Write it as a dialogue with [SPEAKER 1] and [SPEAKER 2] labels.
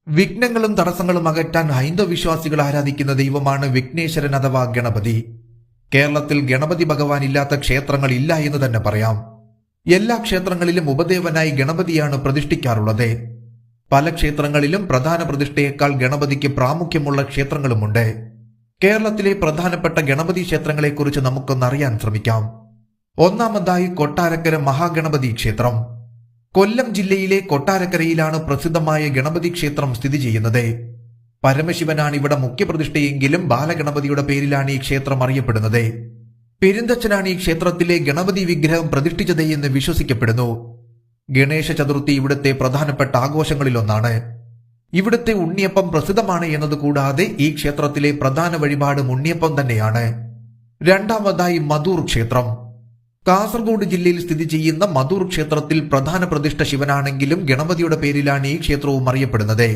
[SPEAKER 1] വിഘ്നങ്ങളും തടസ്സങ്ങളും അകറ്റാൻ ഹൈന്ദവ വിശ്വാസികൾ ആരാധിക്കുന്ന ദൈവമാണ് വിഘ്നേശ്വരൻ അഥവാ ഗണപതി. കേരളത്തിൽ ഗണപതി ഭഗവാൻ ഇല്ലാത്ത ക്ഷേത്രങ്ങൾ ഇല്ല എന്ന് തന്നെ പറയാം. എല്ലാ ക്ഷേത്രങ്ങളിലും ഉപദേവനായി ഗണപതിയാണ് പ്രതിഷ്ഠിക്കാറുള്ളത്. പല ക്ഷേത്രങ്ങളിലും പ്രധാന പ്രതിഷ്ഠയേക്കാൾ ഗണപതിക്ക് പ്രാമുഖ്യമുള്ള ക്ഷേത്രങ്ങളുമുണ്ട്. കേരളത്തിലെ പ്രധാനപ്പെട്ട ഗണപതി ക്ഷേത്രങ്ങളെക്കുറിച്ച് നമുക്കൊന്നറിയാൻ ശ്രമിക്കാം. ഒന്നാമതായി കൊട്ടാരക്കര മഹാഗണപതി ക്ഷേത്രം. കൊല്ലം ജില്ലയിലെ കൊട്ടാരക്കരയിലാണ് പ്രസിദ്ധമായ ഗണപതി ക്ഷേത്രം സ്ഥിതി ചെയ്യുന്നത്. പരമശിവനാണ് ഇവിടെ മുഖ്യപ്രതിഷ്ഠയെങ്കിലും ബാലഗണപതിയുടെ പേരിലാണ് ഈ ക്ഷേത്രം അറിയപ്പെടുന്നത്. പെരുന്തച്ഛനാണ് ഈ ക്ഷേത്രത്തിലെ ഗണപതി വിഗ്രഹം പ്രതിഷ്ഠിച്ചത് എന്ന് വിശ്വസിക്കപ്പെടുന്നു. ഗണേശ ചതുർത്ഥി ഇവിടുത്തെ പ്രധാനപ്പെട്ട ആഘോഷങ്ങളിലൊന്നാണ്. ഇവിടുത്തെ ഉണ്ണിയപ്പം പ്രസിദ്ധമാണ് എന്നതുകൂടാതെ ഈ ക്ഷേത്രത്തിലെ പ്രധാന വഴിപാടും ഉണ്ണിയപ്പം തന്നെയാണ്. രണ്ടാമതായി മധൂർ ക്ഷേത്രം. കാസർഗോഡ് ജില്ലയിൽ സ്ഥിതി ചെയ്യുന്ന മധൂർ ക്ഷേത്രത്തിൽ പ്രധാന പ്രതിഷ്ഠ ശിവനാണെങ്കിലും ഗണപതിയുടെ പേരിലാണ് ഈ ക്ഷേത്രവും അറിയപ്പെടുന്നത്.